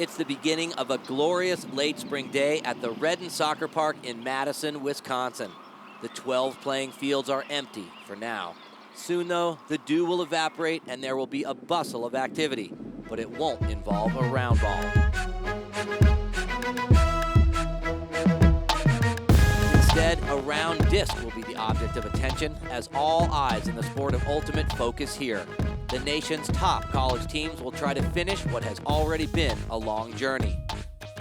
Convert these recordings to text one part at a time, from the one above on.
It's the beginning of a glorious late spring day at the Redden Soccer Park in Madison, Wisconsin. The 12 playing fields are empty for now. Soon, though, the dew will evaporate and there will be a bustle of activity, but it won't involve a round ball. Instead, a round disc will be the object of attention as all eyes in the sport of ultimate focus here. The nation's top college teams will try to finish what has already been a long journey.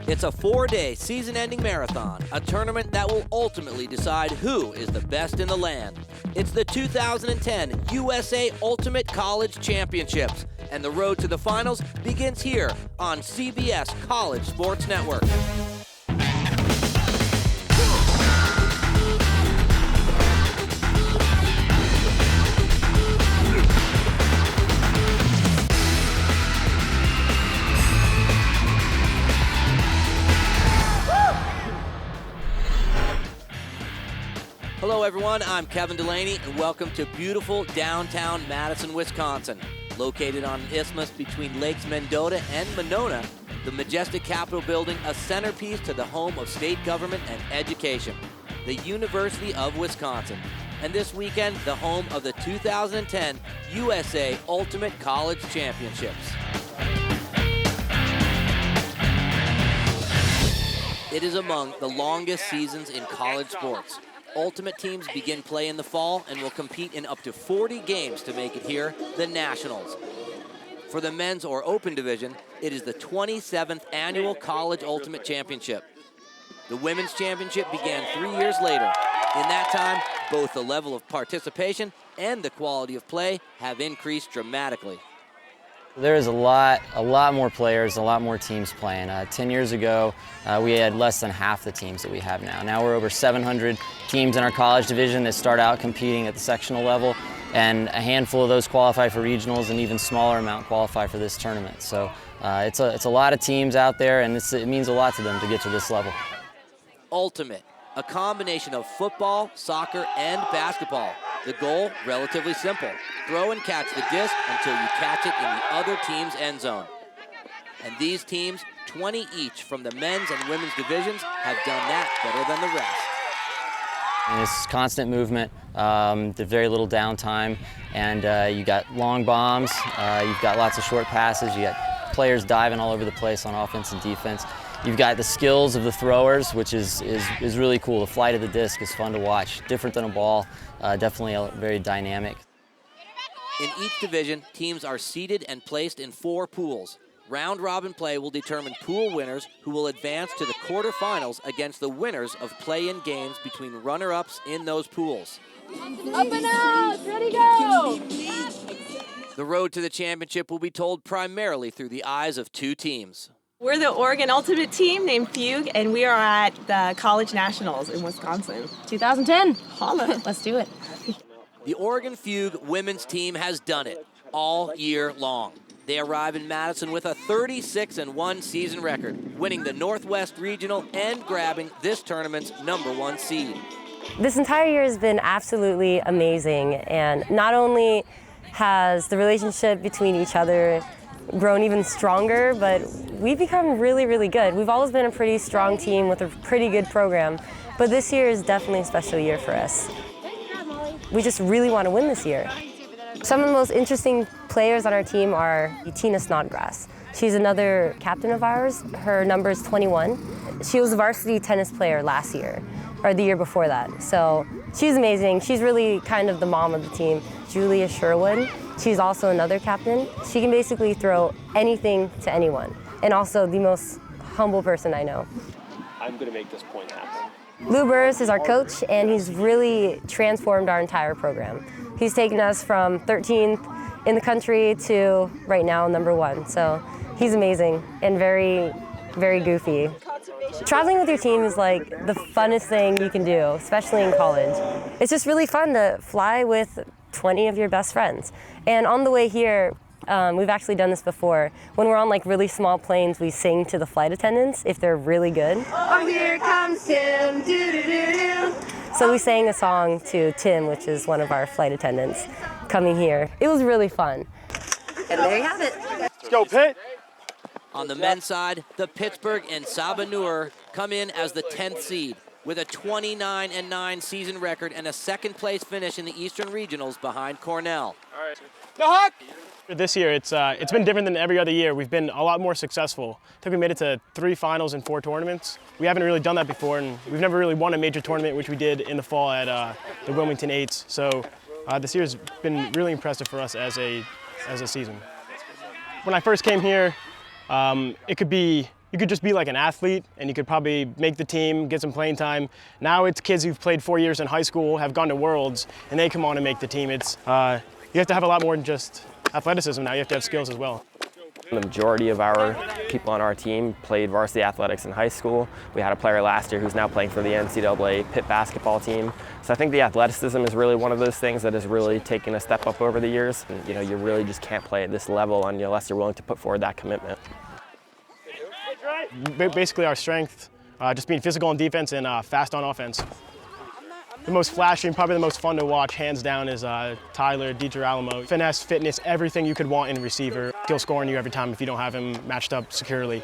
It's a 4-day season-ending marathon, a tournament that will ultimately decide who is the best in the land. It's the 2010 USA Ultimate College Championships, and the road to the finals begins here on CBS College Sports Network. Hello everyone, I'm Kevin Delaney and welcome to beautiful downtown Madison, Wisconsin. Located on an isthmus between Lakes Mendota and Monona, the majestic Capitol building a centerpiece to the home of state government and education, the University of Wisconsin. And this weekend, the home of the 2010 USA Ultimate College Championships. It is among the longest seasons in college sports. Ultimate teams begin play in the fall and will compete in up to 40 games to make it here, the Nationals. For the men's or open division, it is the 27th annual College Ultimate Championship. The women's championship began 3 years later. In that time, both the level of participation and the quality of play have increased dramatically. There's a lot more players, a lot more teams playing. 10 years ago, we had less than half the teams that we have now. Now we're over 700 teams in our college division that start out competing at the sectional level, and a handful of those qualify for regionals, and even smaller amount qualify for this tournament. So it's a lot of teams out there, and it means a lot to them to get to this level. Ultimate, a combination of football, soccer, and basketball. The goal, relatively simple. Throw and catch the disc until you catch it in the other team's end zone. And these teams, 20 each from the men's and women's divisions, have done that better than the rest. And it's constant movement, there's very little downtime, and you got long bombs, you've got lots of short passes, you got players diving all over the place on offense and defense. You've got the skills of the throwers, which is really cool. The flight of the disc is fun to watch. Different than a ball, definitely very dynamic. In each division, teams are seeded and placed in 4 pools. Round-robin play will determine pool winners who will advance to the quarterfinals against the winners of play-in games between runner-ups in those pools. Up and out, ready, go! The road to the championship will be told primarily through the eyes of 2 teams. We're the Oregon Ultimate team named Fugue, and we are at the College Nationals in Wisconsin. 2010. Holla. Let's do it. The Oregon Fugue women's team has done it all year long. They arrive in Madison with a 36-1 season record, winning the Northwest Regional and grabbing this tournament's #1 seed. This entire year has been absolutely amazing, and not only has the relationship between each other grown even stronger, but we've become really, really good. We've always been a pretty strong team with a pretty good program, but this year is definitely a special year for us. We just really want to win this year. Some of the most interesting players on our team are Tina Snodgrass. She's another captain of ours. Her number is 21. She was a varsity tennis player last year, or the year before that. So she's amazing. She's really kind of the mom of the team. Julia Sherwood, she's also another captain. She can basically throw anything to anyone, and also the most humble person I know. I'm going to make this point happen. Lou Burris is our coach, and he's really transformed our entire program. He's taken us from 13th in the country to right now #1. So he's amazing and very, very goofy. Traveling with your team is like the funnest thing you can do, especially in college. It's just really fun to fly with 20 of your best friends. And on the way here, we've actually done this before. When we're on like really small planes, we sing to the flight attendants if they're really good. Oh, here comes Tim, do-do-do-do. So we sang a song to Tim, which is one of our flight attendants, coming here. It was really fun. And there you have it. Let's go, Pitt. On the men's side, the Pittsburgh and Sabanur come in as the 10th seed with a 29-9 season record and a second-place finish in the Eastern Regionals behind Cornell. All right. The Hawk! This year, it's been different than every other year. We've been a lot more successful. I think we made it to 3 finals and 4 tournaments. We haven't really done that before, and we've never really won a major tournament, which we did in the fall at the Wilmington 8s. So this year's been really impressive for us as a season. When I first came here, you could just be like an athlete and you could probably make the team, get some playing time. Now it's kids who've played 4 years in high school, have gone to Worlds, and they come on and make the team. You have to have a lot more than just athleticism now, you have to have skills as well. The majority of our people on our team played varsity athletics in high school. We had a player last year who's now playing for the NCAA Pitt basketball team. So I think the athleticism is really one of those things that has really taken a step up over the years. And, you know, you really just can't play at this level unless you're willing to put forward that commitment. Basically our strength, just being physical on defense and fast on offense. The most flashy and probably the most fun to watch, hands down, is Tyler DiGirolamo. Finesse, fitness, everything you could want in a receiver. He'll score on you every time if you don't have him matched up securely.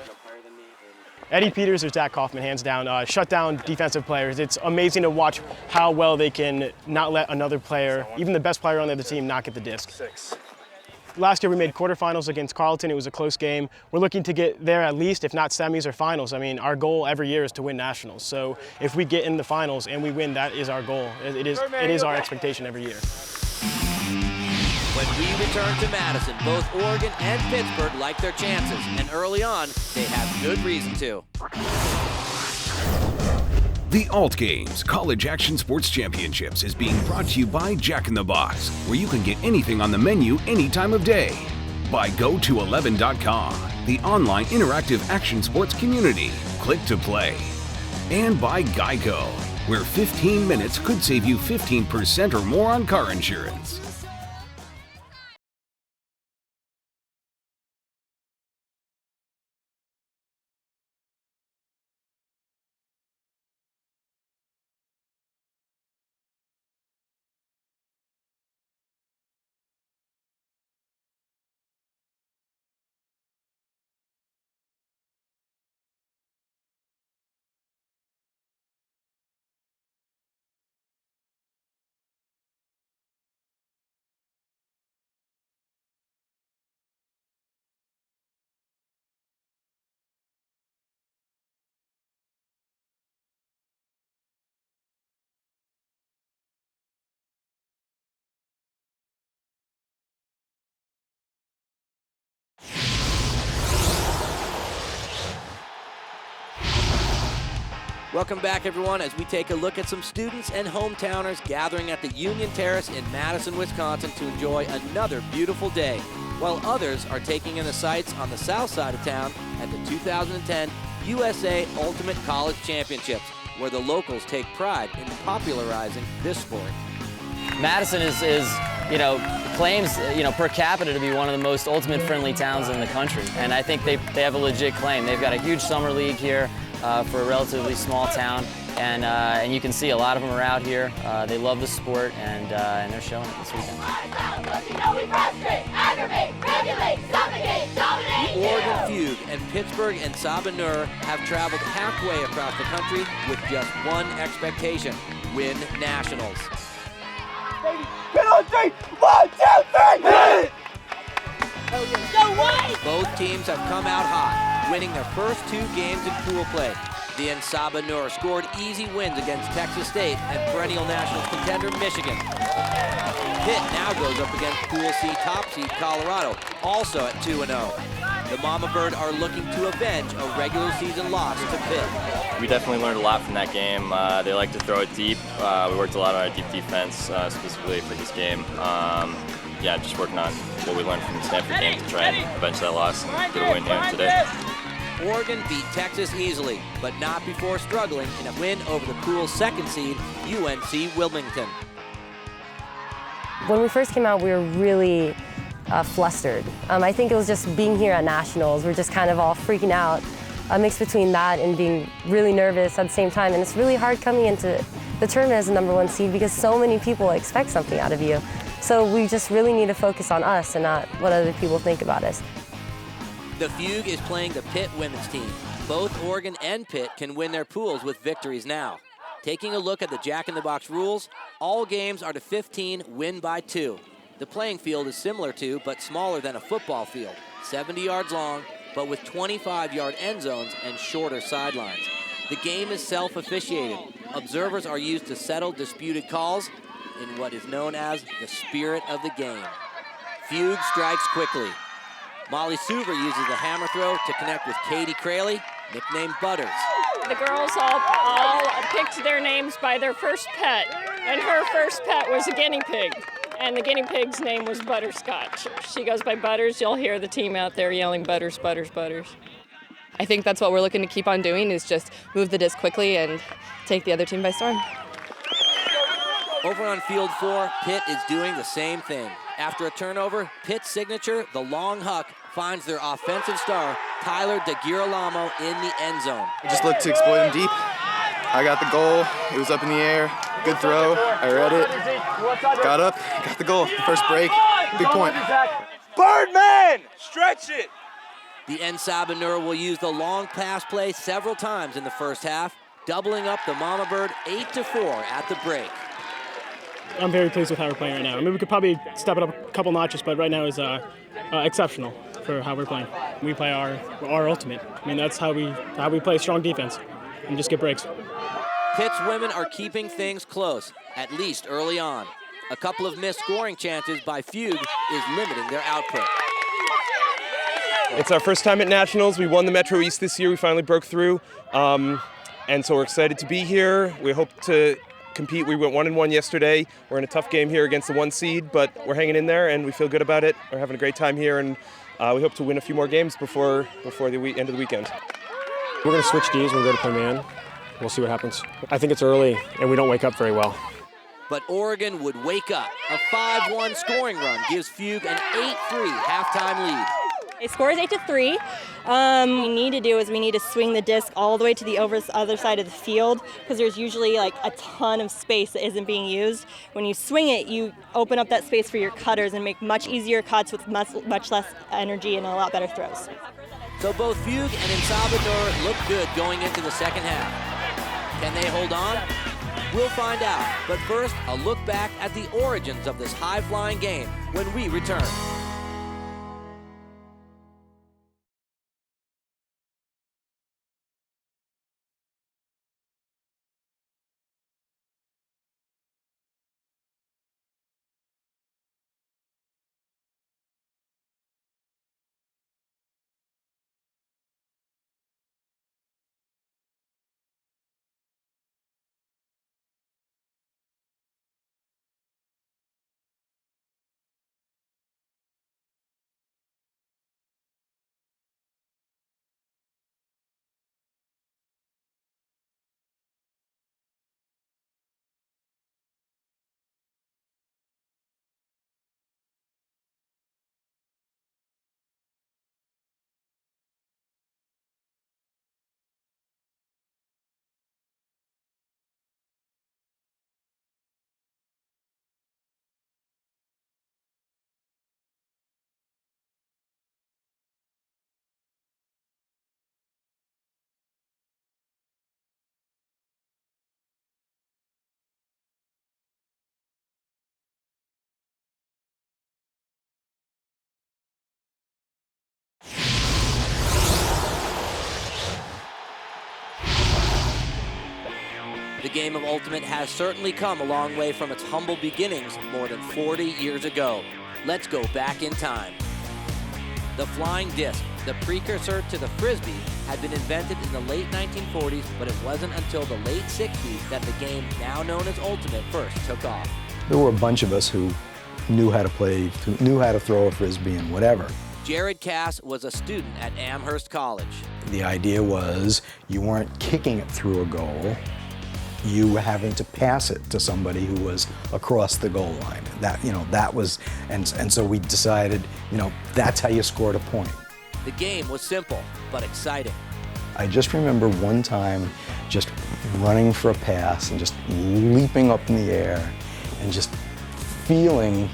Eddie Peters or Zach Kaufman, hands down, shut down defensive players. It's amazing to watch how well they can not let another player, even the best player on the other team, not get the disc. Last year we made quarterfinals against Carleton. It was a close game. We're looking to get there at least, if not semis or finals. I mean, our goal every year is to win nationals. So if we get in the finals and we win, that is our goal. It is our expectation every year. When we return to Madison, both Oregon and Pittsburgh like their chances, and early on, they have good reason to. The Alt Games College Action Sports Championships is being brought to you by Jack in the Box, where you can get anything on the menu any time of day. By GoTo11.com, the online interactive action sports community. Click to play. And by Geico, where 15 minutes could save you 15% or more on car insurance. Welcome back, everyone, as we take a look at some students and hometowners gathering at the Union Terrace in Madison, Wisconsin to enjoy another beautiful day, while others are taking in the sights on the south side of town at the 2010 USA Ultimate College Championships, where the locals take pride in popularizing this sport. Madison is claims, per capita to be one of the most ultimate friendly towns in the country. And I think they have a legit claim. They've got a huge summer league here for a relatively small town. And you can see a lot of them are out here. They love the sport, and they're showing it this weekend. The Oregon Fugue and Pittsburgh and Sabanur have traveled halfway across the country with just one expectation: win nationals. Both teams have come out hot, winning their first 2 games in pool play. The Sabanur scored easy wins against Texas State and perennial national contender Michigan. Pitt now goes up against Pool C top seed Colorado, also at 2-0. The Mama Bird are looking to avenge a regular season loss to Pitt. We definitely learned a lot from that game. They like to throw it deep. We worked a lot on our deep defense, specifically for this game. Just working on what we learned from the Stanford game to try and avenge that loss and get a win here today. Oregon beat Texas easily, but not before struggling in a win over the pool's 2nd seed, UNC Wilmington. When we first came out, we were really flustered. I think it was just being here at Nationals. We're just kind of all freaking out. A mix between that and being really nervous at the same time. And it's really hard coming into the tournament as the #1 seed because so many people expect something out of you. So we just really need to focus on us and not what other people think about us. The Fugue is playing the Pitt women's team. Both Oregon and Pitt can win their pools with victories now. Taking a look at the Jack in the Box rules, all games are to 15, win by 2. The playing field is similar to, but smaller than a football field, 70 yards long, but with 25-yard end zones and shorter sidelines. The game is self-officiated. Observers are used to settle disputed calls in what is known as the spirit of the game. Fugue strikes quickly. Molly Suver uses the hammer throw to connect with Katie Craley, nicknamed Butters. The girls all picked their names by their first pet, and her first pet was a guinea pig, and the guinea pig's name was Butterscotch. She goes by Butters. You'll hear the team out there yelling Butters, Butters, Butters. I think that's what we're looking to keep on doing, is just move the disc quickly and take the other team by storm. Over on field 4, Pitt is doing the same thing. After a turnover, Pitt's signature, the long huck, finds their offensive star, Tyler DeGirolamo, in the end zone. I just looked to exploit him deep. I got the goal. It was up in the air. Good throw. I read it. Got up. Got the goal. First break. Big point. Birdman! Stretch it! The En Sabinur will use the long pass play several times in the first half, doubling up the Mama Bird 8-4 at the break. I'm very pleased with how we're playing right now. I mean, we could probably step it up a couple notches, but right now is exceptional for how we're playing. We play our ultimate. I mean, that's how we play strong defense and just get breaks. Pitt's women are keeping things close, at least early on. A couple of missed scoring chances by Fugue is limiting their output. It's our first time at Nationals. We won the Metro East this year. We finally broke through. And so we're excited to be here. We hope to compete. We went 1-1 yesterday. We're in a tough game here against the 1 seed, but we're hanging in there and we feel good about it. We're having a great time here, and we hope to win a few more games before the end of the weekend. We're going to switch Ds when we go to play man. We'll see what happens. I think it's early and we don't wake up very well. But Oregon would wake up. A 5-1 scoring run gives Fugue an 8-3 halftime lead. The score is 8-3. What we need to do is we need to swing the disc all the way to the other side of the field, because there's usually like a ton of space that isn't being used. When you swing it, you open up that space for your cutters and make much easier cuts with much less energy and a lot better throws. So both Fugue and En Sabinur look good going into the second half. Can they hold on? We'll find out. But first, a look back at the origins of this high-flying game when we return. The game of Ultimate has certainly come a long way from its humble beginnings more than 40 years ago. Let's go back in time. The flying disc, the precursor to the Frisbee, had been invented in the late 1940s, but it wasn't until the late 60s that the game, now known as Ultimate, first took off. There were a bunch of us who knew how to play, who knew how to throw a Frisbee and whatever. Jared Cass was a student at Amherst College. The idea was you weren't kicking it through a goal, you were having to pass it to somebody who was across the goal line. That was, and so we decided, that's how you scored a point. The game was simple, but exciting. I just remember one time just running for a pass and just leaping up in the air and just feeling,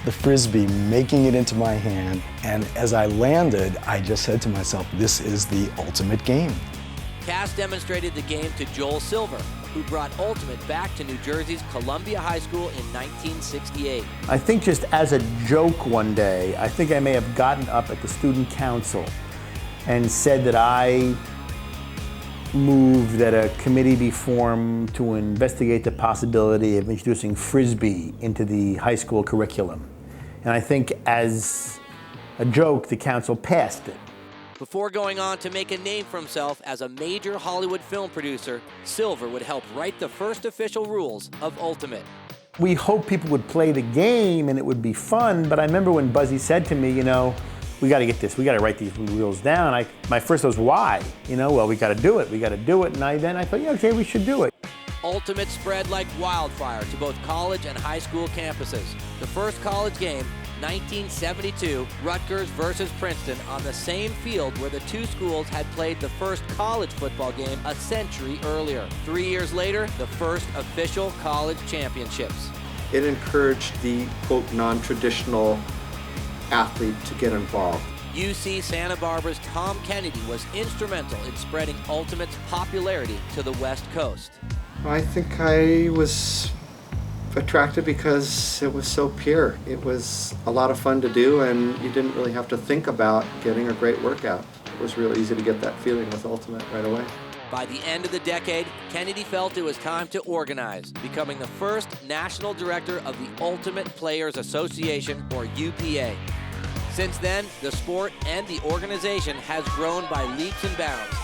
the Frisbee, making it into my hand, and as I landed, I just said to myself, this is the ultimate game. Cass demonstrated the game to Joel Silver, who brought Ultimate back to New Jersey's Columbia High School in 1968. I think just as a joke one day, I think I may have gotten up at the student council and said that I moved that a committee be formed to investigate the possibility of introducing Frisbee into the high school curriculum. And I think as a joke, the council passed it. Before going on to make a name for himself as a major Hollywood film producer, Silver would help write the first official rules of Ultimate. We hoped people would play the game and it would be fun, but I remember when Buzzy said to me, you know, we got to get this, we got to write these rules down. My first was, why? You know, well, we got to do it, and then I thought, yeah, okay, we should do it. Ultimate spread like wildfire to both college and high school campuses. The first college game, 1972, Rutgers versus Princeton, on the same field where the two schools had played the first college football game a century earlier. 3 years later, the first official college championships. It encouraged the, quote, non-traditional athlete to get involved. UC Santa Barbara's Tom Kennedy was instrumental in spreading Ultimate's popularity to the West Coast. I think I was attracted because it was so pure. It was a lot of fun to do, and you didn't really have to think about getting a great workout. It was real easy to get that feeling with Ultimate right away. By the end of the decade, Kennedy felt it was time to organize, becoming the first national director of the Ultimate Players Association, or UPA. Since then, the sport and the organization has grown by leaps and bounds.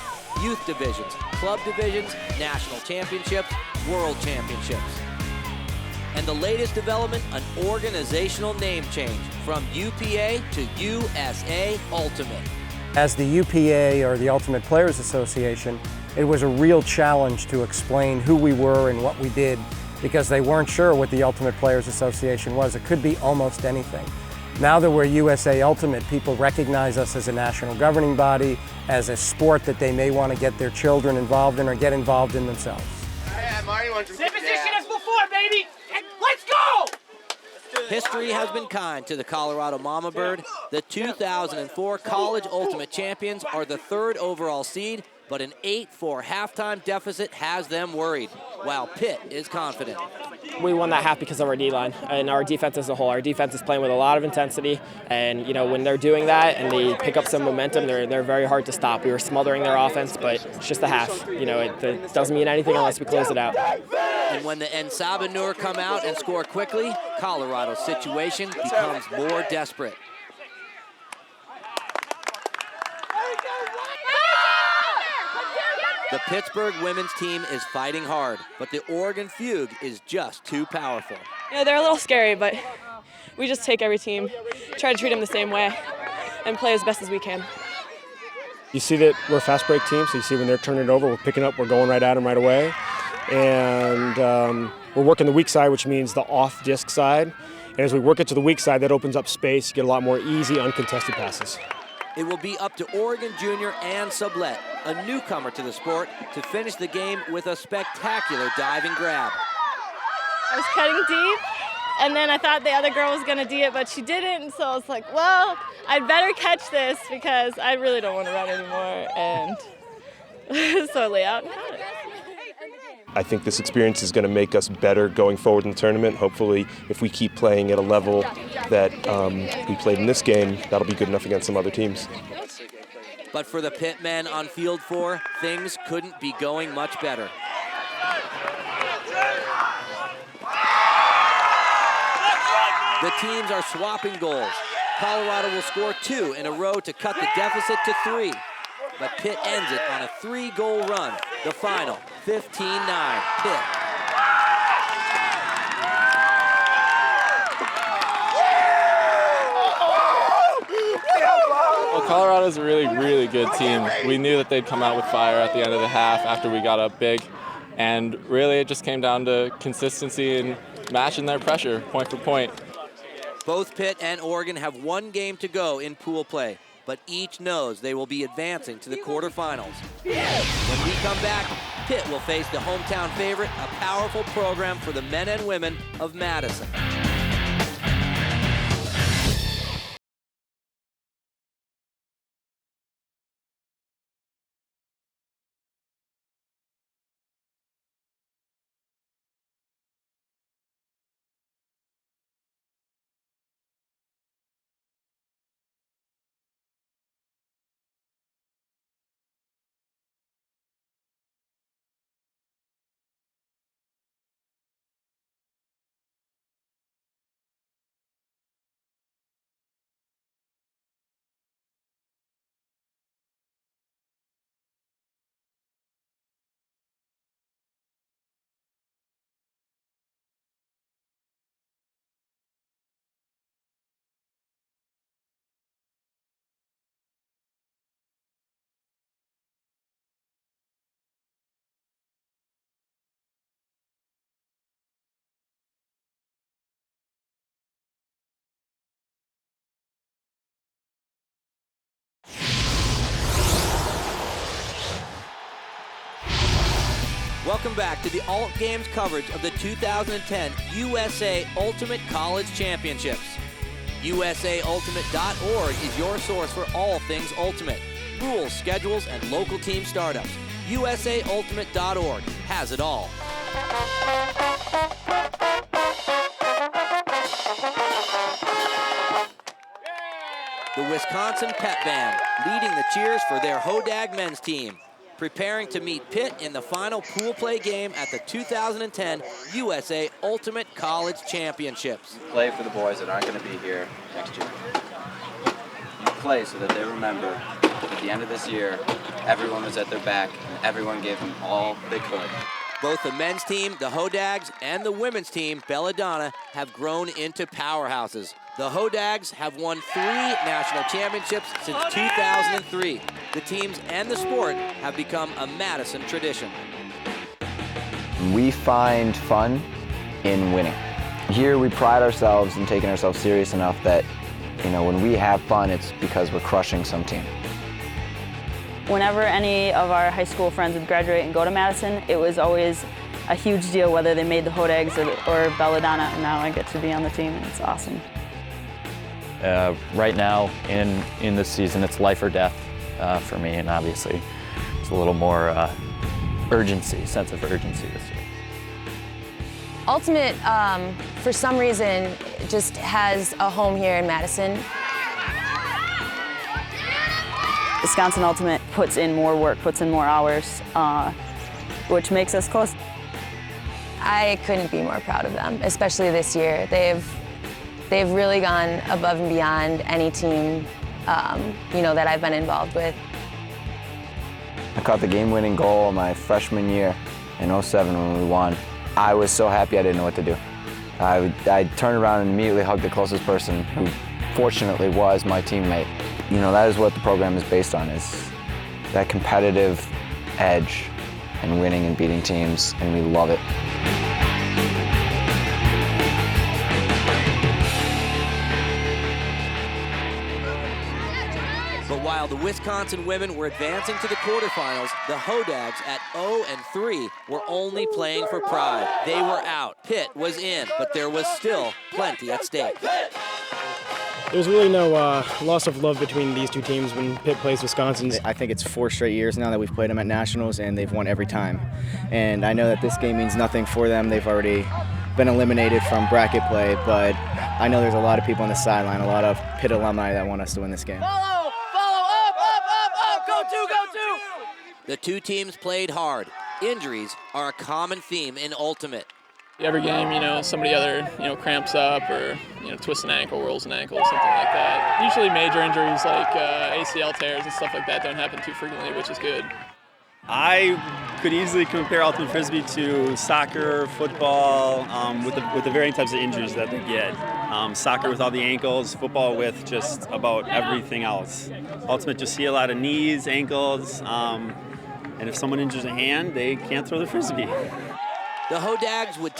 Youth divisions, club divisions, national championships, world championships. And the latest development, an organizational name change from UPA to USA Ultimate. As the UPA, or the Ultimate Players Association, it was a real challenge to explain who we were and what we did, because they weren't sure what the Ultimate Players Association was. It could be almost anything. Now that we're USA Ultimate, people recognize us as a national governing body, as a sport that they may want to get their children involved in or get involved in themselves. Same position as before, baby! And let's go! History has been kind to the Colorado Mama Bird. The 2004 College Ultimate Champions are the third overall seed, but an 8-4 halftime deficit has them worried, while Pitt is confident. We won that half because of our D-line and our defense as a whole. Our defense is playing with a lot of intensity, and you know, when they're doing that and they pick up some momentum, they're very hard to stop. We were smothering their offense, but it's just a half. You know, it doesn't mean anything unless we close it out. And when the Ensabanur come out and score quickly, Colorado's situation becomes more desperate. The Pittsburgh women's team is fighting hard, but the Oregon Fugue is just too powerful. You know, they're a little scary, but we just take every team, try to treat them the same way, and play as best as we can. You see that we're a fast break team, so you see when they're turning it over, we're picking up, we're going right at them right away. And we're working the weak side, which means the off disc side. And as we work it to the weak side, that opens up space, you get a lot more easy, uncontested passes. It will be up to Oregon Junior and Sublette, a newcomer to the sport, to finish the game with a spectacular dive and grab. I was cutting deep, and then I thought the other girl was going to D it, but she didn't, and so I was like, well, I'd better catch this because I really don't want to run anymore, and so I lay out and caught it. I think this experience is going to make us better going forward in the tournament. Hopefully, if we keep playing at a level that we played in this game, that'll be good enough against some other teams. But for the Pitt men on field 4, things couldn't be going much better. The teams are swapping goals. Colorado will score 2 in a row to cut the deficit to 3. But Pitt ends it on a 3-goal run. The final, 15-9, Pitt. Well, Colorado's a really, really good team. We knew that they'd come out with fire at the end of the half after we got up big. And really, it just came down to consistency and matching their pressure, point for point. Both Pitt and Oregon have 1 game to go in pool play, but each knows they will be advancing to the quarterfinals. When we come back, Pitt will face the hometown favorite, a powerful program for the men and women of Madison. Welcome back to the Alt Games coverage of the 2010 USA Ultimate College Championships. USAUltimate.org is your source for all things Ultimate. Rules, schedules, and local team startups. USAUltimate.org has it all. The Wisconsin Pet Band leading the cheers for their Hodag men's team, preparing to meet Pitt in the final pool play game at the 2010 USA Ultimate College Championships. Play for the boys that aren't going to be here next year. You play so that they remember at the end of this year, everyone was at their back and everyone gave them all they could. Both the men's team, the Hodags, and the women's team, Belladonna, have grown into powerhouses. The Hodags have won 3 national championships since 2003. The teams and the sport have become a Madison tradition. We find fun in winning. Here we pride ourselves in taking ourselves serious enough that, you know, when we have fun, it's because we're crushing some team. Whenever any of our high school friends would graduate and go to Madison, it was always a huge deal whether they made the Hodags or Belladonna, and now I get to be on the team, and it's awesome. Right now, in this season, it's life or death for me, and obviously it's a little more sense of urgency this year. Ultimate, for some reason, just has a home here in Madison. Wisconsin Ultimate puts in more work, puts in more hours, which makes us close. I couldn't be more proud of them, especially this year. They've really gone above and beyond any team, that I've been involved with. I caught the game-winning goal my freshman year in '07 when we won. I was so happy I didn't know what to do. I turned around and immediately hugged the closest person, who fortunately was my teammate. You know, that is what the program is based on, is that competitive edge and winning and beating teams, and we love it. But while the Wisconsin women were advancing to the quarterfinals, the Hodags at 0-3 were only playing for pride. They were out. Pitt was in, but there was still plenty at stake. There's really no loss of love between these two teams when Pitt plays Wisconsin. I think it's 4 straight years now that we've played them at nationals, and they've won every time. And I know that this game means nothing for them. They've already been eliminated from bracket play, but I know there's a lot of people on the sideline, a lot of Pitt alumni that want us to win this game. Follow, up, go two. The two teams played hard. Injuries are a common theme in Ultimate. Every game, somebody other, cramps up or, twists an ankle, rolls an ankle, something like that. Usually major injuries like ACL tears and stuff like that don't happen too frequently, which is good. I could easily compare Ultimate Frisbee to soccer, football, with the varying types of injuries that they get. Soccer with all the ankles, football with just about everything else. Ultimate, just see a lot of knees, ankles, and if someone injures a hand, they can't throw the Frisbee. The Hodags would